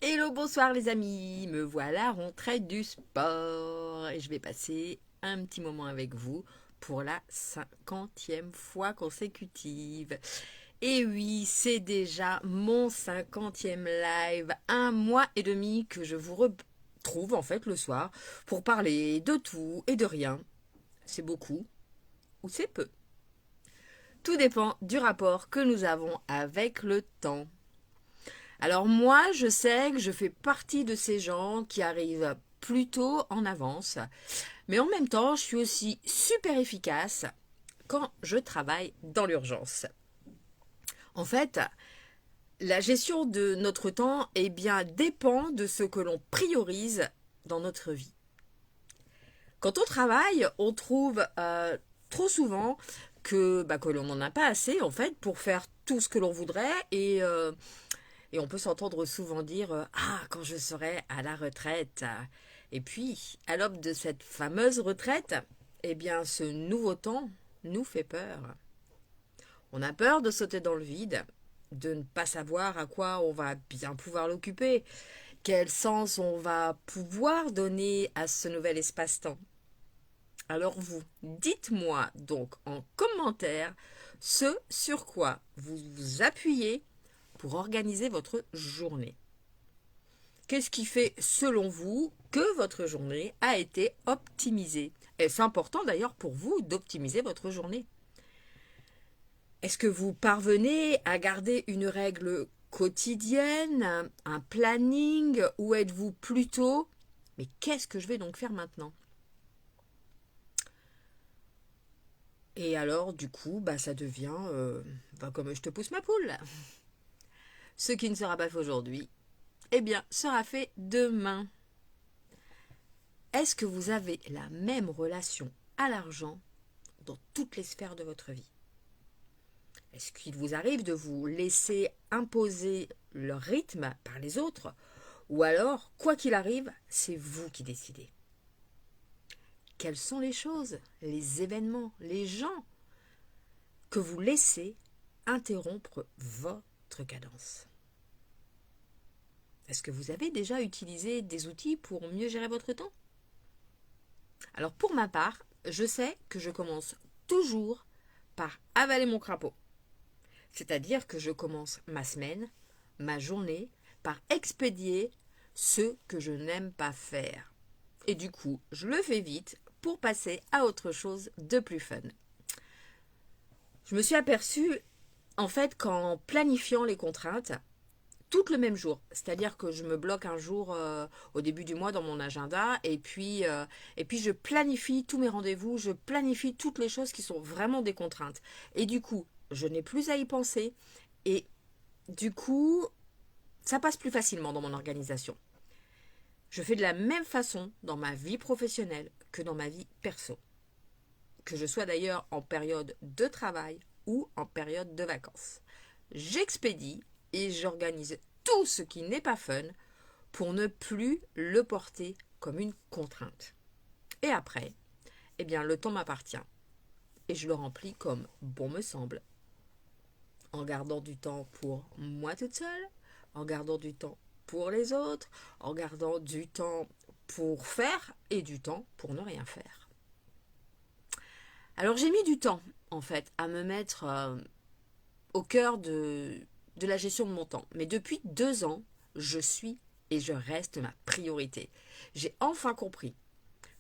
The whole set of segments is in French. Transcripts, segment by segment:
Hello, bonsoir les amis, me voilà rentrée du sport et je vais passer un petit moment avec vous pour la 50e fois consécutive. Et oui, c'est déjà mon 50e live, un mois et demi que je vous retrouve en fait le soir pour parler de tout et de rien. C'est beaucoup ou c'est peu. Tout dépend du rapport que nous avons avec le temps. Alors moi, je sais que je fais partie de ces gens qui arrivent plutôt en avance, mais en même temps, je suis aussi super efficace quand je travaille dans l'urgence. En fait, la gestion de notre temps dépend de ce que l'on priorise dans notre vie. Quand on travaille, on trouve trop souvent que l'on n'en a pas assez en fait pour faire tout ce que l'on voudrait et on peut s'entendre souvent dire ah, quand je serai à la retraite. Et puis, à l'aube de cette fameuse retraite, eh bien, ce nouveau temps nous fait peur. On a peur de sauter dans le vide, de ne pas savoir à quoi on va bien pouvoir l'occuper, quel sens on va pouvoir donner à ce nouvel espace-temps. Alors vous, dites-moi donc en commentaire ce sur quoi vous vous appuyez pour organiser votre journée. Qu'est-ce qui fait, selon vous, que votre journée a été optimisée? Est-ce important d'ailleurs pour vous d'optimiser votre journée? Est-ce que vous parvenez à garder une règle quotidienne, un planning, ou êtes-vous plutôt mais qu'est-ce que je vais donc faire maintenant? Et alors, du coup, ça devient comme je te pousse ma poule. Ce qui ne sera pas fait aujourd'hui, eh bien, sera fait demain. Est-ce que vous avez la même relation à l'argent dans toutes les sphères de votre vie? Est-ce qu'il vous arrive de vous laisser imposer leur rythme par les autres? Ou alors, quoi qu'il arrive, c'est vous qui décidez? Quelles sont les choses, les événements, les gens que vous laissez interrompre votre cadence? Est-ce que vous avez déjà utilisé des outils pour mieux gérer votre temps? Alors pour ma part, je sais que je commence toujours par avaler mon crapaud. C'est-à-dire que je commence ma semaine, ma journée, par expédier ce que je n'aime pas faire. Et du coup, je le fais vite pour passer à autre chose de plus fun. Je me suis aperçue, en fait, qu'en planifiant les contraintes, toutes le même jour. C'est-à-dire que je me bloque un jour au début du mois dans mon agenda et puis je planifie tous mes rendez-vous, je planifie toutes les choses qui sont vraiment des contraintes. Et du coup, je n'ai plus à y penser et du coup, ça passe plus facilement dans mon organisation. Je fais de la même façon dans ma vie professionnelle que dans ma vie perso. Que je sois d'ailleurs en période de travail ou en période de vacances. J'expédie et j'organise tout ce qui n'est pas fun pour ne plus le porter comme une contrainte. Et après, eh bien, le temps m'appartient et je le remplis comme bon me semble, en gardant du temps pour moi toute seule, en gardant du temps pour les autres, en gardant du temps pour faire et du temps pour ne rien faire. Alors j'ai mis du temps, en fait, à me mettre au cœur de la gestion de mon temps. Mais depuis 2 ans, je suis et je reste ma priorité. J'ai enfin compris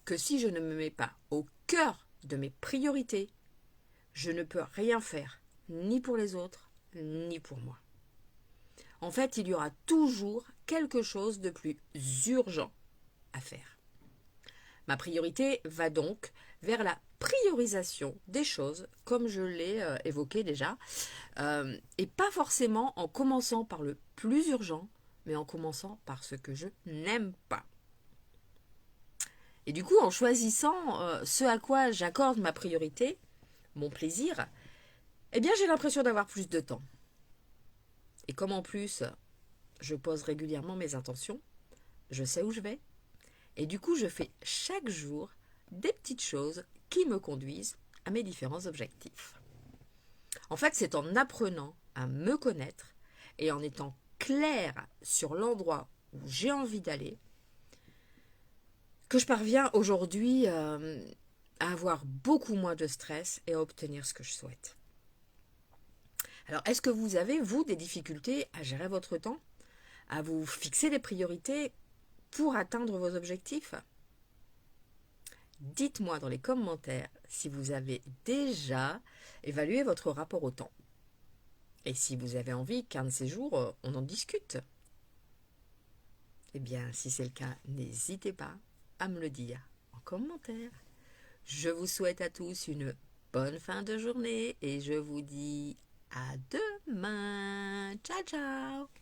que si je ne me mets pas au cœur de mes priorités, je ne peux rien faire, ni pour les autres, ni pour moi. En fait, il y aura toujours quelque chose de plus urgent à faire. Ma priorité va donc vers la priorisation des choses, comme je l'ai évoqué déjà, et pas forcément en commençant par le plus urgent, mais en commençant par ce que je n'aime pas. Et du coup, en choisissant ce à quoi j'accorde ma priorité, mon plaisir, eh bien j'ai l'impression d'avoir plus de temps. Et comme en plus, je pose régulièrement mes intentions, je sais où je vais, et du coup je fais chaque jour des petites choses qui me conduisent à mes différents objectifs. En fait, c'est en apprenant à me connaître et en étant clair sur l'endroit où j'ai envie d'aller, que je parviens aujourd'hui à avoir beaucoup moins de stress et à obtenir ce que je souhaite. Alors, est-ce que vous avez, vous, des difficultés à gérer votre temps, à vous fixer des priorités pour atteindre vos objectifs? Dites-moi dans les commentaires si vous avez déjà évalué votre rapport au temps. Et si vous avez envie qu'un de ces jours, on en discute. Eh bien, si c'est le cas, n'hésitez pas à me le dire en commentaire. Je vous souhaite à tous une bonne fin de journée et je vous dis à demain. Ciao, ciao!